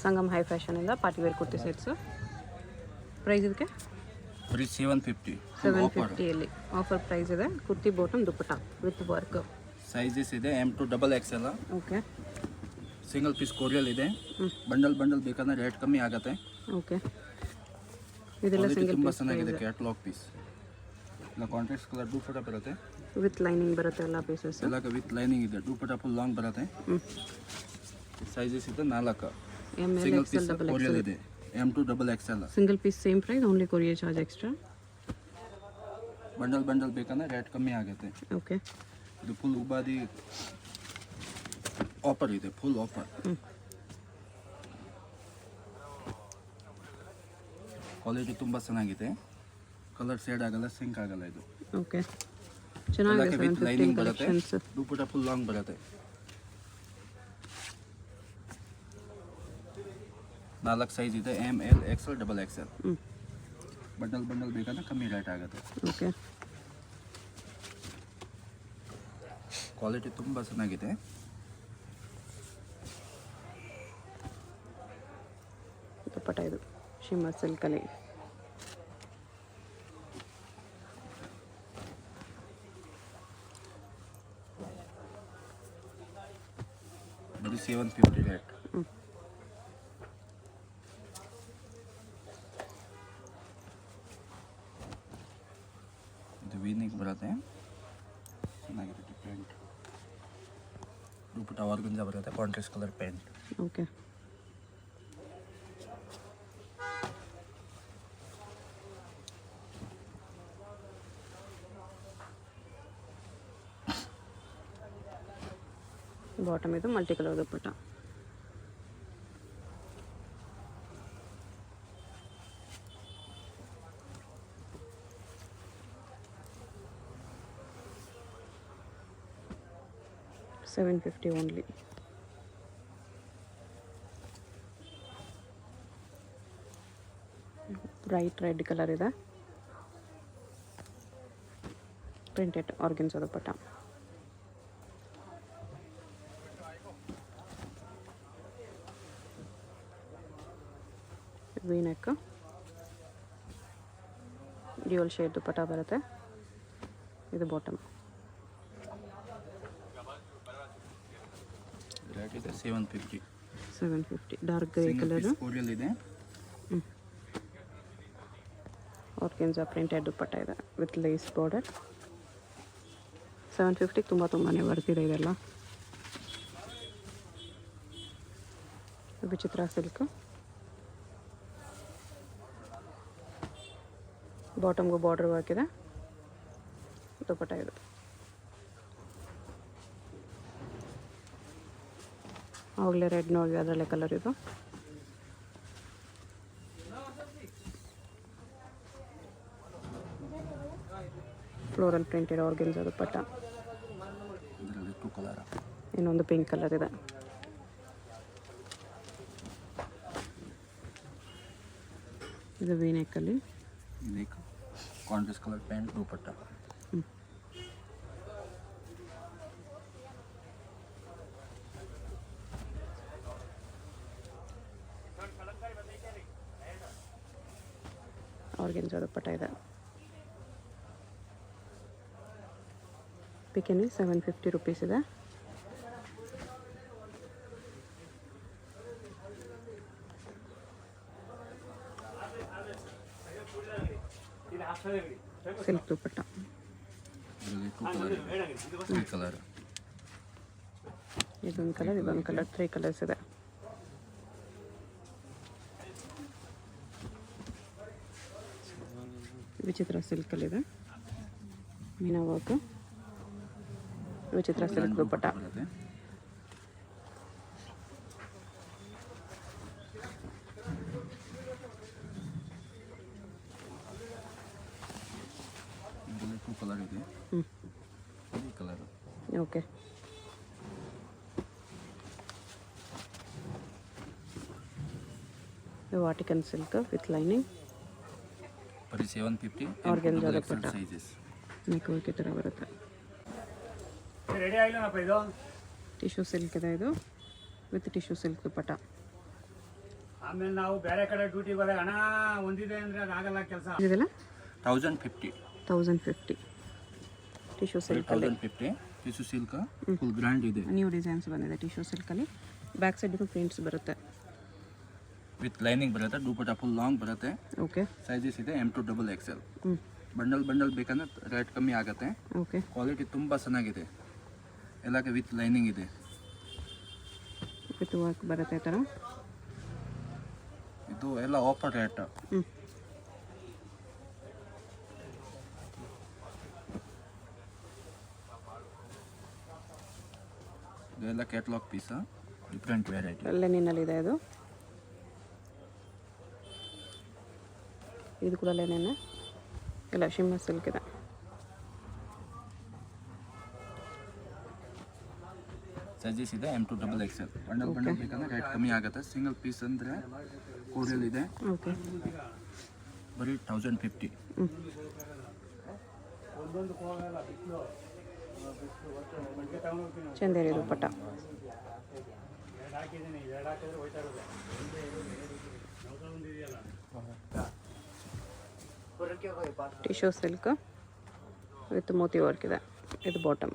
Sangam high ಫ್ಯಾಷನಿಂದ party wear kurti sets. Price ಇದಕ್ಕೆ ಬರೀ 750. 750 ಆಫರ್ ಪ್ರೈಸ್ ಇದೆ. Kurti bottom dupatta with work. Sizes ಇದೆ M2 double XL. Okay. Single piece courier ಇದೆ. ಬಂಡಲ್ ಬೇಕಂದ್ರೆ ರೇಟ್ ಕಮ್ಮಿ ಆಗುತ್ತೆ. ಓಕೆ. ಇದೆಲ್ಲ ಸಿಂಗಲ್ ತುಂಬ ಪೀಸ್ ಚೆನ್ನಾಗಿದೆ ಕ್ಯಾಟಲಾಗ್ ಪೀಸ್. ಇಲ್ಲ ಕಾಂಟ್ರಾಸ್ಟ್ ಕಲರ್ ದುಪ್ಪಟ್ಟ ಬರುತ್ತೆ. ವಿತ್ ಲೈನಿಂಗ್ ಬರುತ್ತೆ ಎಲ್ಲ ಪೀಸಸ್. ಎಲ್ಲ ವಿತ್ ಲೈನಿಂಗ್ ಇದೆ. ದುಪ್ಪಟ್ಟ ಫುಲ್ ಲಾಂಗ್ ಬರುತ್ತೆ. ಸೈಜಸ್ ಇದೆ 4. ML single XL piece double ಕೊರಿಯಲ್ XL ಇದೆ. M2 double XL. Single piece same price, only courier charge extra. Bundle ಬೇಕಂದ್ರೆ ರೇಟ್ ಕಮ್ಮಿ ಆಗುತ್ತೆ. ಓಕೆ. ಇದು ಫುಲ್ ಉಗಾದಿ ಆಫರ್ ಇದೆ. Full offer. ಕ್ವಾಲಿಟಿ ತುಂಬ ಚೆನ್ನಾಗಿದೆ. ಕಲರ್ ಶೇಡ್ ಆಗಲ್ಲ, ಸಿಂಕ್ ಆಗಲ್ಲ. ಇದು ಓಕೆ. ಚೆನ್ನಾಗಿದೆ. ವಿತ್ ಲೈನಿಂಗ್ ಬರುತ್ತೆ. ಕಲೆಕ್ಷನ್ಸ್. ದುಪ್ಪಟ್ಟ ಫುಲ್ ಲಾಂಗ್ ಬರುತ್ತೆ. 4 ಸೈಜ್ ಇದೆ. ML XL double XL. Bundle ಬೇಕಂದ್ರೆ ಕಮ್ಮಿ ರೇಟ್ ಆಗುತ್ತೆ. ಓಕೆ. ಕ್ವಾಲಿಟಿ ತುಂಬ ಚೆನ್ನಾಗಿದೆ. ದುಪ್ಪಟ್ಟ ಇದು ಶಿಮ್ಮರ್ ಸಿಲ್ಕಲ್ಲಿ. ಬರೀ 750 ರೇಟ್. ಇದು ವೀನಿಗೆ ಬರುತ್ತೆ. ಚೆನ್ನಾಗಿದೆ. ಡಿಫ್ರೆಂಟ್ ದುಪ್ಪಟ್ಟ ಆರ್ಗಂಜಾ ಬರುತ್ತೆ. Contrast colour pant. Okay. Bottom ಇದು ಮಲ್ಟಿ ಕಲರ್ ದುಪ್ಪಟ್ಟ. $750 ಓನ್ಲಿ. ಬ್ರೈಟ್ ರೆಡ್ ಕಲರ್ ಇದೆ. ಪ್ರಿಂಟೆಡ್ ಆರ್ಗನ್ಸಾ ದುಪ್ಪಟ್ಟ. ವಿ ನೆಕ್, ಡ್ಯೂಯಲ್ ಶೇಡ್ ದುಪ್ಪಟ್ಟ ಬರುತ್ತೆ. ಇದು ಬಾಟಮ್. ರೇಟ್ ಇದೆ 750. 750 ಡಾರ್ಕ್ ಗ್ರೇ ಕಲರ್. ಕೊರಿಯಲ್ ಇದೆ. ಆರ್ಗನ್ಸಾ ಪ್ರಿಂಟೆಡ್ ದುಪ್ಪಟ್ಟ ಇದೆ ವಿತ್ ಲೇಸ್ ಬಾರ್ಡರ್. 750 ತುಂಬಾನೇ ಬರ್ತಿದೆ ಇದೆಲ್ಲ. ವಿಚಿತ್ರ ಸಿಲ್ಕ್. ಬಾಟಮ್ಗೂ ಬಾರ್ಡರ್ ವರ್ಕ್ ಇದೆ. ದುಪ್ಪಟ್ಟ ಇದು. ಆವಾಗಲೇ ರೆಡ್ ನೋಡಿ ಅದರಲ್ಲೇ ಕಲರ್ ಇದು. ಫ್ಲೋರಲ್ ಪ್ರಿಂಟೆಡ್ ಆರ್ಗನ್ಸಾ ದುಪ್ಪಟ್ಟ. ಇದರಲ್ಲಿ 2 ಕಲರ್. ಇನ್ನೊಂದು ಪಿಂಕ್ ಕಲರ್ ಇದೆ. ಇದು ವಿ ನೆಕ್ಕಲ್ಲಿ. ಕಾಂಟ್ರಾಸ್ಟ್ ಕಲರ್ ಪ್ಯಾಂಟ್ ದುಪ್ಪಟ್ಟ. ಆರ್ಗನ್ಸಾ ದುಪ್ಪಟ್ಟ ಇದೆ. ಬಿಕಿನಿ $750 ಇದೆ. ಸಿಲ್ಕ್ ದುಪ್ಪಟ್ಟ. ಇದರಲ್ಲಿ 2 ಕಲರ್. ಇದೊಂದು ಕಲರ್ 3 ಕಲರ್ಸ್ ಇದೆ. ವಿಚಿತ್ರ ಸಿಲ್ಕಲ್ಲಿದೆ. ಮೀನಾ ವರ್ಕ್. ವಿಚಿತ್ರ ಸಿಲ್ಕ್ ದುಪ್ಪಟ್ಟ. ಇದರಲ್ಲಿ 2 ಕಲರ್ ಇದೆ. ಈ colour. Okay. Vatican silk with lining. ಬರೀ 750. Organza dupatta. Sizes. Neck work ಈ ಥರ ಬರುತ್ತೆ. ಟಿಶ್ಯೂ ಸಿಲ್ಕ್ ಇದೆ ಇದು ವಿತ್ ಟಿಶ್ಯೂ ಸಿಲ್ಕ್ ದುಪ್ಪಟ್ಟ. ಆಮೇಲೆ ನಾವು ಬೇರೆ ಕಡೆ ಡ್ಯೂಟಿಗೆ ಹೋದಾಗ ಹಣ ಒಂದಿದೆ ಅಂದರೆ ಅದಾಗಲ್ಲ ಕೆಲಸ. ಇದೆಲ್ಲ 1050 1050 ಟಿಶ್ಯೂ ಸಿಲ್ಕಲ್ಲಿ 1050 ಟಿಶ್ಯೂ ಸಿಲ್ಕ್ ಫುಲ್ ಗ್ರ್ಯಾಂಡ್ ಇದೆ. ನ್ಯೂ ಡಿಸೈನ್ಸ್ ಬಂದಿದೆ ಟಿಶ್ಯೂ ಸಿಲ್ಕಲ್ಲಿ. ಬ್ಯಾಕ್ ಸೈಡ್ ಪ್ರಿಂಟ್ಸ್ ಬರುತ್ತೆ. ವಿತ್ ಲೈನಿಂಗ್ ಬರುತ್ತೆ. ದುಪಟ್ಟ ಫುಲ್ ಲಾಂಗ್ ಬರುತ್ತೆ. ಓಕೆ ಸೈಜಸ್ ಇದೆ M2 XXL. ಹ್ಞೂ ಬಂಡಲ್ ಬೇಕಂದ್ರೆ ರೇಟ್ ಕಮ್ಮಿ ಆಗುತ್ತೆ. ಓಕೆ ಕ್ವಾಲಿಟಿ ತುಂಬ ಚೆನ್ನಾಗಿದೆ. ಎಲ್ಲಕ್ಕೆ ವಿತ್ ಲೈನಿಂಗ್ ಇದೆ. ವಿತ್ ವರ್ಕ್ ಬರುತ್ತೆ ಈ ಥರ. ಇದು ಎಲ್ಲ ಆಫರ್ ರೇಟ್. ಹ್ಞೂ ಇದೆಲ್ಲ ಕ್ಯಾಟ್ಲಾಗ್ ಪೀಸ್ ಡಿಫ್ರೆಂಟ್ ವೆರೈಟಿ. ಲೆನಿನಲ್ಲಿದೆ ಇದು. ಇದು ಕೂಡ ಲೆನಿನ್ ಇಲ್ಲ ಶಿಮ್ಮರ್ ಸಿಲ್ಕ್ ಇದೆ. ಸೈಜಸ್ ಇದೆ M2 XXL. ಬಂಡಲ್ ಬೇಕಂದ್ರೆ ರೇಟ್ ಕಮ್ಮಿ ಆಗುತ್ತೆ. ಸಿಂಗಲ್ ಪೀಸ್ ಅಂದರೆ ಕೋರಿಯಲ್ ಇದೆ. ಓಕೆ ಬರೀ 1050. Chanderi dupatta. Tissue silk with ಮೋತಿ ವರ್ಕ್ ಇದೆ. ಇದು bottom.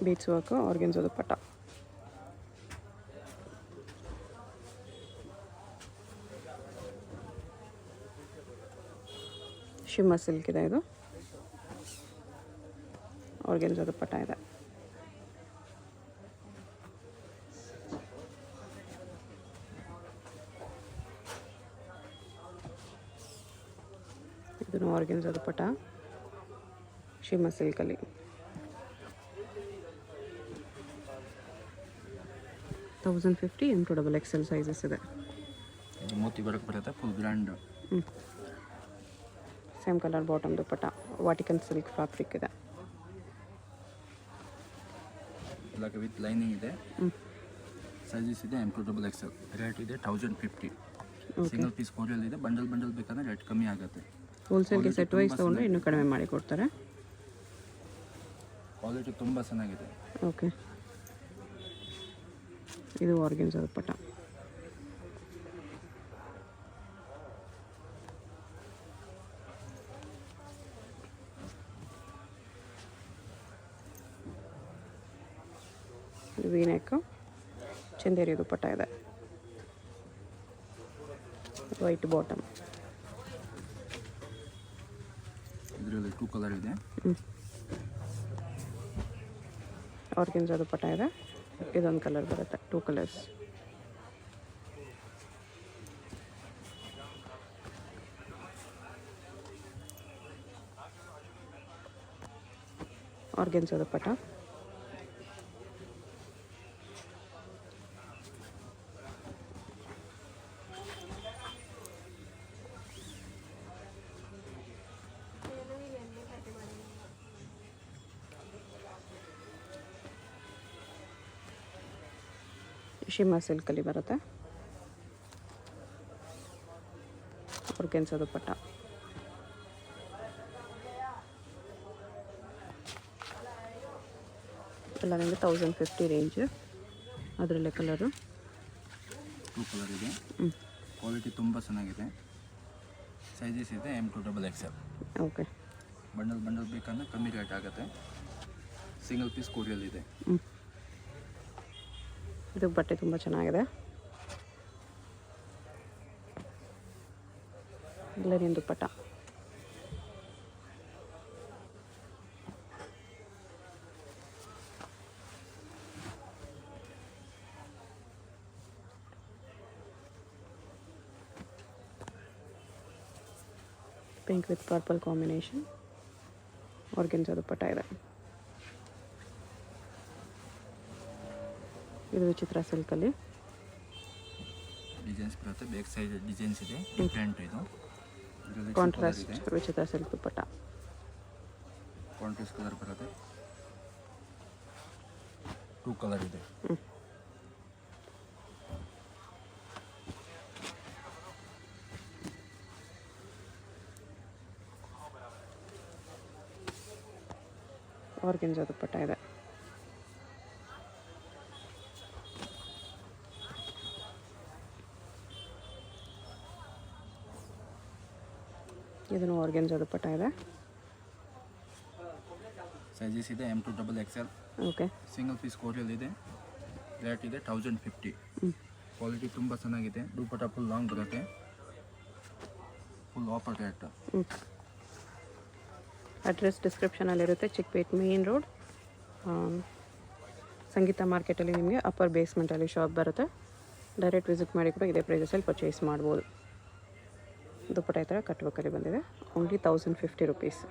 Beads work organza dupatta. Shimmer silk ಇದೆ ಇದು. ಆರ್ಗೆನ್ಸೋ ದುಪ್ಪಟ್ಟ ಇದೆ. ಇದನ್ನು ಆರ್ಗೆನ್ಸೋ ದುಪ್ಪಟ್ಟ ಶಿಮ್ಮರ್ ಸಿಲ್ಕಲ್ಲಿ. $1050 M2 XXL ಸೈಜಸ್ ಇದೆ. ಇದು ಮೋತಿ ವರ್ಕ್ ಬರುತ್ತೆ full grand. Same colour bottom dupatta. Vatican silk fabric ಇದೆ. ಎಲ್ಲಕ್ಕೆ ವಿತ್ ಲೈನಿಂಗ್ ಇದೆ. ಸೈಜಸ್ ಇದೆ M2 XXL. ರೇಟ್ ಇದೆ 1050. ಸಿಂಗಲ್ ಪೀಸ್ ಕೋರಿಯಲ್ ಇದೆ. ಬಂಡಲ್ ಬೇಕಂದ್ರೆ ರೇಟ್ ಕಮ್ಮಿ ಆಗುತ್ತೆ. ಹೋಲ್ಸೇಲ್ಗೆ ಸೆಟ್ ವೈಸ್ ತೊಗೊಂಡ್ರೆ ಇನ್ನೂ ಕಡಿಮೆ ಮಾಡಿ ಕೊಡ್ತಾರೆ. ಕ್ವಾಲಿಟಿ ತುಂಬ ಚೆನ್ನಾಗಿದೆ. ಓಕೆ ಇದು ಆರ್ಗೆನ್ಸೋ ದುಪ್ಪಟ್ಟ. ವೀನೆಕ್ ಚಂದೇರಿ ದುಪ್ಪಟ್ಟ ಇದೆ. White bottom. ಇದರಲ್ಲಿ 2 ಕಲರ್ ಇದೆ. ಆರ್ಗೆನ್ಸೋ ದುಪ್ಪಟ್ಟ ಇದೆ. ಇದೊಂದು ಕಲರ್ ಬರುತ್ತೆ. 2 ಕಲರ್ಸ್. ಆರ್ಗೆನ್ಸೋ ದುಪ್ಪಟ್ಟ. ಶಿಮ್ಮರ್ ಸಿಲ್ಕಲ್ಲಿ ಬರುತ್ತೆ. ಆರ್ಗೆನ್ಸೋ ದುಪ್ಪಟ್ಟ. ಎಲ್ಲ ನಿಮಗೆ 1050 ರೇಂಜ್. ಅದರಲ್ಲೇ ಕಲರು 2 ಕಲರ್ ಇದೆ. ಕ್ವಾಲಿಟಿ ತುಂಬ ಚೆನ್ನಾಗಿದೆ. ಸೈಜಸ್ ಇದೆ M2 XXL. ಓಕೆ ಬಂಡಲ್ ಬೇಕಂದ್ರೆ ಕಮ್ಮಿ ರೇಟ್ ಆಗುತ್ತೆ. ಸಿಂಗಲ್ ಪೀಸ್ ಕೋರಿಯಲ್ ಇದೆ. ಇದು ಬಟ್ಟೆ ತುಂಬ ಚೆನ್ನಾಗಿದೆ. Linen dupatta. Pink with purple combination. Organza dupatta ಇದೆ. ಇದು ವಿಚಿತ್ರ ಸಿಲ್ಕಲ್ಲಿ. ಡಿಸೈನ್ಸ್ ಬರುತ್ತೆ. ಬ್ಯಾಕ್ ಸೈಡ್ ಡಿಸೈನ್ಸ್ ಇದೆ. ಡಿಫ್ರೆಂಟ್ ಇದು. Contrast Vichitra silk dupatta. Contrast colour ಬರುತ್ತೆ. 2 ಕಲರ್ ಇದೆ. ಆರ್ಗೆನ್ಜಾ ದುಪ್ಪಟ್ಟ ಇದೆ. ಇದನ್ನು ಆರ್ಗೆನ್ಜಾ ದುಪ್ಪಟ್ಟ ಇದೆ. ಸೈಜಸ್ ಇದೆ M2XXL. ಓಕೆ. ಸಿಂಗಲ್ ಪೀಸ್ ಕೋರಿಯಲ್ ಇದೆ. ರೇಟ್ ಇದೆ 1050. ಕ್ವಾಲಿಟಿ ತುಂಬ ಚೆನ್ನಾಗಿದೆ. ದುಪ್ಪಟ್ಟ ಫುಲ್ ಲಾಂಗ್ ಬರುತ್ತೆ. Full offer rate. ಅಡ್ರೆಸ್ ಡಿಸ್ಕ್ರಿಪ್ಷನಲ್ಲಿರುತ್ತೆ. ಚಿಕ್ಕಪೇಟ್ ಮೇನ್ ರೋಡ್, ಸಂಗೀತ ಮಾರ್ಕೆಟಲ್ಲಿ ನಿಮಗೆ ಅಪ್ಪರ್ ಬೇಸ್ಮೆಂಟಲ್ಲಿ ಶಾಪ್ ಬರುತ್ತೆ. ಡೈರೆಕ್ಟ್ ವಿಸಿಟ್ ಮಾಡಿ ಕೂಡ ಇದೇ ಪ್ರೈಸಲ್ಲಿ ಪರ್ಚೇಸ್ ಮಾಡ್ಬೋದು. ದುಪ್ಪಟ್ಟ ಈ ಥರ ಕಟ್ಬೇಕಲ್ಲಿ ಬಂದಿದೆ. Only 1050 rupees.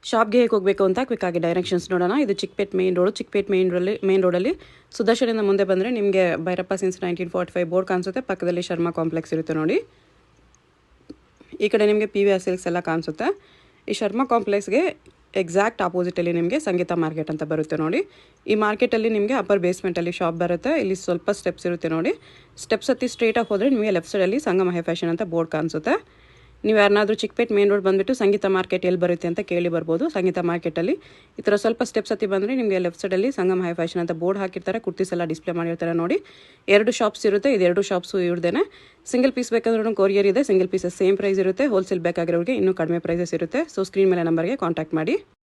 ಶಾಪ್ಗೆ ಹೇಗೆ ಹೋಗಬೇಕು ಅಂತ ಕ್ವಿಕ್ಕಾಗಿ ಡೈರೆಕ್ಷನ್ಸ್ ನೋಡೋಣ. ಇದು Chickpet main road. Chickpet main ರೋಡಲ್ಲಿ ಸುದರ್ಶನಿಂದ ಮುಂದೆ ಬಂದರೆ ನಿಮಗೆ ಭೈರಪ್ಪ ಸಿನ್ಸ್ 1945 ಬೋರ್ಡ್ ಕಾಣಿಸುತ್ತೆ. ಪಕ್ಕದಲ್ಲಿ ಶರ್ಮಾ ಕಾಂಪ್ಲೆಕ್ಸ್ ಇರುತ್ತೆ ನೋಡಿ. ಈ ಕಡೆ ನಿಮಗೆ PVR ಸಿಲ್ಕ್ಸ್ ಎಲ್ಲ ಕಾಣಿಸುತ್ತೆ. ಈ ಶರ್ಮಾ ಕಾಂಪ್ಲೆಕ್ಸ್ಗೆ ಎಕ್ಸಾಕ್ಟ್ ಆಪೋಸಿಟಲ್ಲಿ ನಿಮಗೆ ಸಂಗೀತ ಮಾರ್ಕೆಟ್ ಅಂತ ಬರುತ್ತೆ ನೋಡಿ. ಈ ಮಾರ್ಕೆಟಲ್ಲಿ ನಿಮಗೆ ಅಪ್ಪರ್ ಬೇಸ್ಮೆಂಟಲ್ಲಿ ಶಾಪ್ ಬರುತ್ತೆ. ಇಲ್ಲಿ ಸ್ವಲ್ಪ ಸ್ಟೆಪ್ಸ್ ಇರುತ್ತೆ ನೋಡಿ. ಸ್ಟೆಪ್ಸ್ ಹತ್ತಿ ಸ್ಟ್ರೇಟಾಗಿ ಹೋದರೆ ನಿಮಗೆ ಲೆಫ್ಟ್ ಸೈಡಲ್ಲಿ ಸಂಗಮ ಹೈ ಫ್ಯಾಷನ್ ಅಂತ ಬೋರ್ಡ್ ಕಾಣಿಸುತ್ತೆ. ನೀವು ಯಾರನ್ನಾದರೂ ಚಿಕ್ಕಪೇಟ್ ಮೇನ್ ರೋಡ್ ಬಂದುಬಿಟ್ಟು ಸಂಗೀತ ಮಾರ್ಕೆಟ್ ಎಲ್ಲಿ ಬರುತ್ತೆ ಅಂತ ಕೇಳಿ ಬರ್ಬೋದು. ಸಂಗೀತ ಮಾರ್ಕೆಟಲ್ಲಿ ಈ ಥರ ಸ್ವಲ್ಪ ಸ್ಟೆಪ್ಸ್ ಹತ್ತಿ ಬಂದರೆ ನಿಮಗೆ ಲೆಫ್ಟ್ ಸೈಡಲ್ಲಿ ಸಂಗಮ ಹೈ ಫ್ಯಾಷನ್ ಅಂತ ಬೋರ್ಡ್ ಹಾಕಿರ್ತಾರೆ. ಕುರ್ತೀಸ್ ಎಲ್ಲ ಡಿಸ್ಪ್ಲೇ ಮಾಡಿರ್ತಾರೆ ನೋಡಿ. 2 ಶಾಪ್ಸ್ ಇರುತ್ತೆ. ಇದು 2 ಶಾಪ್ಸು ಇವ್ರದ್ದೇನೆ. ಸಿಂಗಲ್ ಪೀಸ್ ಬೇಕಾದ್ರೂ ಕೊರಿಯರ್ ಇದೆ. ಸಿಂಗಲ್ ಪೀಸಸ್ ಸೇಮ್ ಪ್ರೈಸ್ ಇರುತ್ತೆ. ಹೋಲ್ಸೇಲ್ ಬೇಕಾಗಿರೋರಿಗೆ ಇನ್ನೂ ಕಡಿಮೆ ಪ್ರೈಸಸ್ ಇರುತ್ತೆ. ಸೊ ಸ್ಕ್ರೀನ್ ಮೇಲೆ ನಂಬರ್ಗೆ ಕಾಂಟ್ಯಾಕ್ಟ್ ಮಾಡಿ.